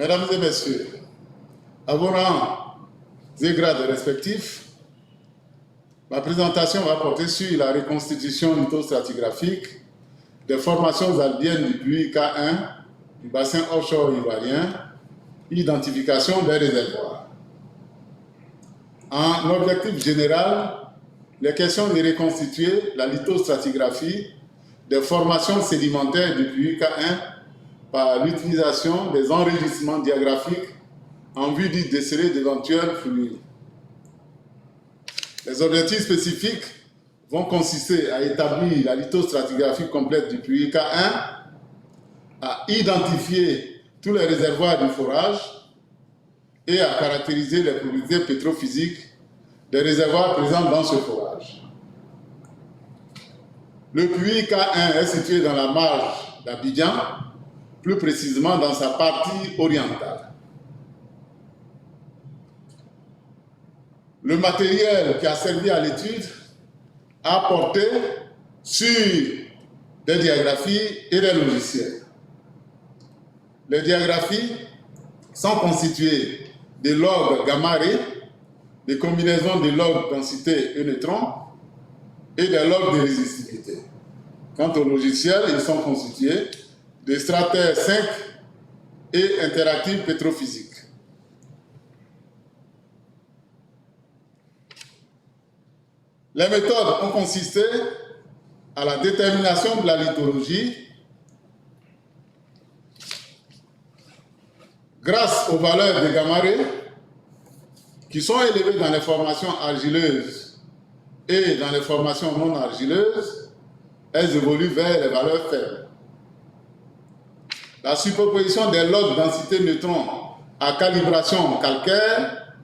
Mesdames et messieurs, à vos rangs et grades respectifs, ma présentation va porter sur la reconstitution lithostratigraphique des formations albiennes du puits K1, du bassin offshore ivoirien, identification des réservoirs. En objectif général, les questions de reconstituer la lithostratigraphie des formations sédimentaires du puits K1 par l'utilisation des enregistrements diagraphiques en vue d'y déceler d'éventuels fluides. Les objectifs spécifiques vont consister à établir la lithostratigraphie complète du puits K1, à identifier tous les réservoirs du forage et à caractériser les propriétés pétrophysiques des réservoirs présents dans ce forage. Le puits K1 est situé dans la marge d'Abidjan, plus précisément dans sa partie orientale. Le matériel qui a servi à l'étude a porté sur des diagraphies et des logiciels. Les diagraphies sont constituées de logs gamma-ray, des combinaisons de logs densité et neutrons et des logs de résistivité. Quant aux logiciels, ils sont constitués de Strater 5 et interactifs pétrophysiques. Les méthodes ont consisté à la détermination de la lithologie grâce aux valeurs de gamma-ray qui sont élevées dans les formations argileuses et dans les formations non argileuses, elles évoluent vers les valeurs faibles. La superposition des logs densité neutrons à calibration calcaire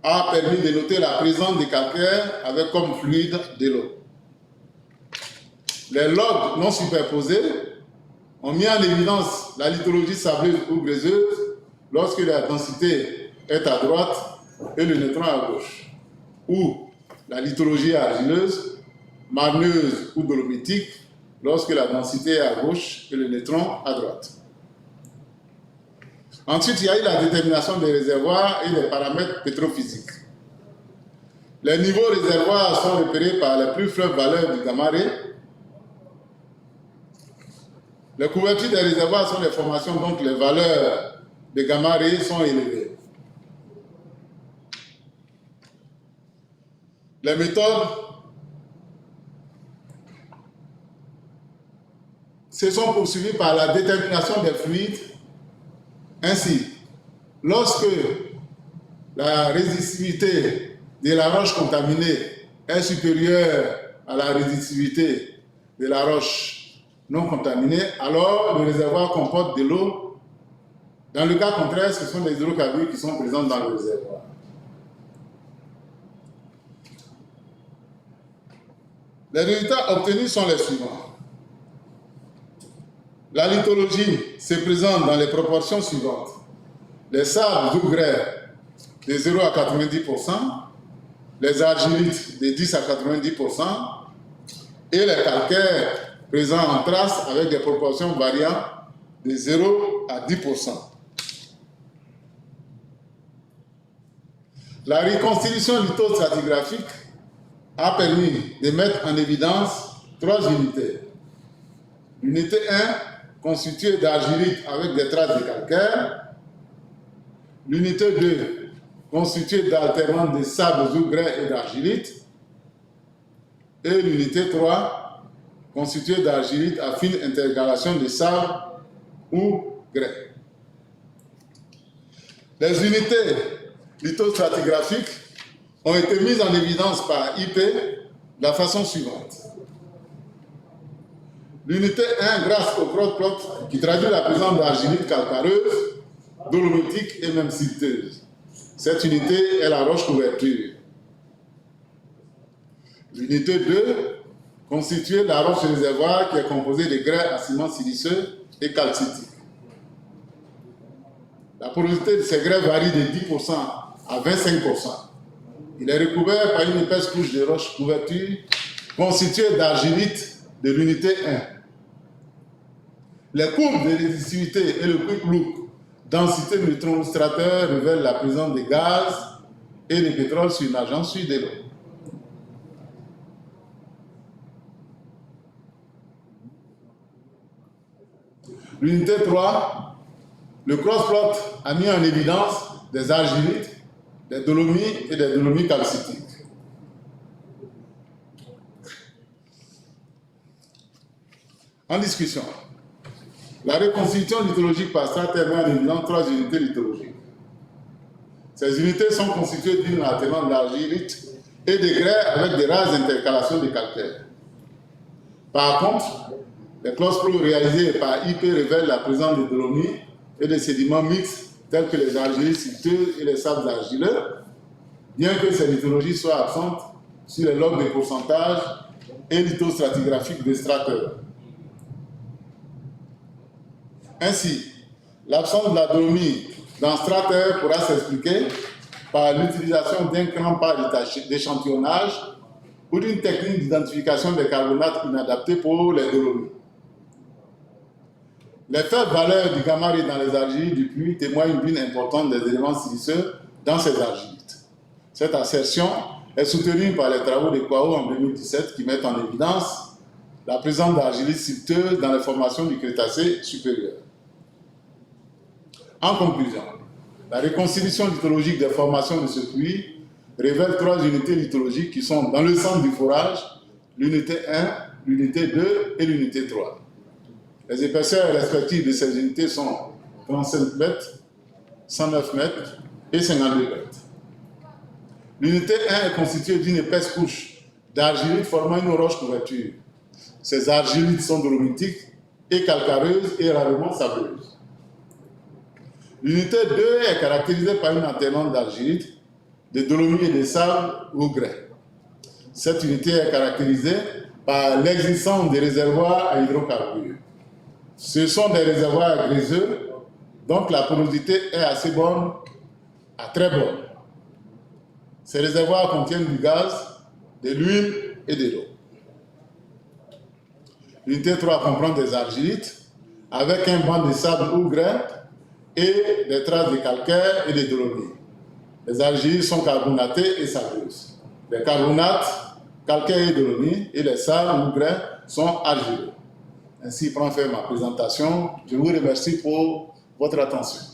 a permis de noter la présence des calcaires avec comme fluide de l'eau. Les logs non superposés ont mis en évidence la lithologie sableuse ou gréseuse lorsque la densité est à droite et le neutron à gauche, ou la lithologie argileuse, marneuse ou dolomitique lorsque la densité est à gauche et le neutron à droite. Ensuite, il y a eu la détermination des réservoirs et des paramètres pétrophysiques. Les niveaux réservoirs sont repérés par les plus faibles valeurs du gamma-ray. Les couvertures des réservoirs sont les formations dont les valeurs de gamma-ray sont élevées. Les méthodes se sont poursuivies par la détermination des fluides. Ainsi, lorsque la résistivité de la roche contaminée est supérieure à la résistivité de la roche non contaminée, alors le réservoir comporte de l'eau. Dans le cas contraire, ce sont les hydrocarbures qui sont présents dans le réservoir. Les résultats obtenus sont les suivants. La lithologie se présente dans les proportions suivantes. Les sables ou grès de 0 à 90%, les argilites de 10 à 90% et les calcaires présents en trace avec des proportions variant de 0 à 10%. La reconstitution lithostratigraphique a permis de mettre en évidence 3 unités. L'unité 1, constituée d'argilite avec des traces de calcaire. L'unité 2, constituée d'alternantes de sables ou grès et d'argilite. Et l'unité 3, constituée d'argilite à fine intercalation de sable ou grès. Les unités lithostratigraphiques ont été mises en évidence par IP de la façon suivante. L'unité 1, grâce au crot plot qui traduit la présence d'argilite calcareuse, dolomitique et même silteuse. Cette unité est la roche couverture. L'unité 2, constituée de la roche réservoir qui est composée de grès à ciment siliceux et calcitique. La porosité de ces grès varie de 10% à 25%. Il est recouvert par une épaisse couche de roche couverture constituée d'argilite de l'unité 1. Les courbes de résistivité et le quick look densité de neutrons ou strateurs révèle la présence des gaz et des pétroles sur une agencure de l'eau. L'unité 3, le cross-plot a mis en évidence des argilites, des dolomies et des dolomies calcitiques. En discussion, la reconstitution lithologique par strate met en évidence 3 unités lithologiques. Ces unités sont constituées d'une alternance d'argilite et de grès avec des rares intercalations de calcaire. Par contre, les cross-plots réalisés par IP révèlent la présence de dolomies et de sédiments mixtes tels que les argilites silteuses et les sables argileux, bien que ces lithologies soient absentes sur les logs de pourcentage et lithostratigraphiques des strateurs. Ainsi, l'absence de la dolomie dans strateur pourra s'expliquer par l'utilisation d'un cran par d'échantillonnage ou d'une technique d'identification des carbonates inadaptés pour les dolomies. Les faibles valeurs du gamma-ray dans les argilites du puits témoignent d'une importance des éléments siliceux dans ces argilites. Cette assertion est soutenue par les travaux de Kwao en 2017 qui mettent en évidence la présence d'argilites silteuses dans les formations du Crétacé supérieur. En conclusion, la reconstitution lithologique des formations de ce puits révèle 3 unités lithologiques qui sont dans le centre du forage, l'unité 1, l'unité 2 et l'unité 3. Les épaisseurs respectives de ces unités sont 35 mètres, 109 mètres et 52 mètres. L'unité 1 est constituée d'une épaisse couche d'argilite formant une roche couverture. Ces argilites sont dolomitiques et calcareuses et rarement sableuses. L'unité 2 est caractérisée par une alternance d'argilite, de dolomies et de sable ou grès. Cette unité est caractérisée par l'existence des réservoirs à hydrocarbures. Ce sont des réservoirs gréseux, donc la porosité est assez bonne à très bonne. Ces réservoirs contiennent du gaz, de l'huile et de l'eau. L'unité 3 comprend des argilites avec un banc de sable ou grès et des traces de calcaire et de dolomies. Les argilites sont carbonatées et sableuses. Les carbonates, calcaire et dolomies, et les sables ou grès sont argileux. Ainsi prend fin ma présentation. Je vous remercie pour votre attention.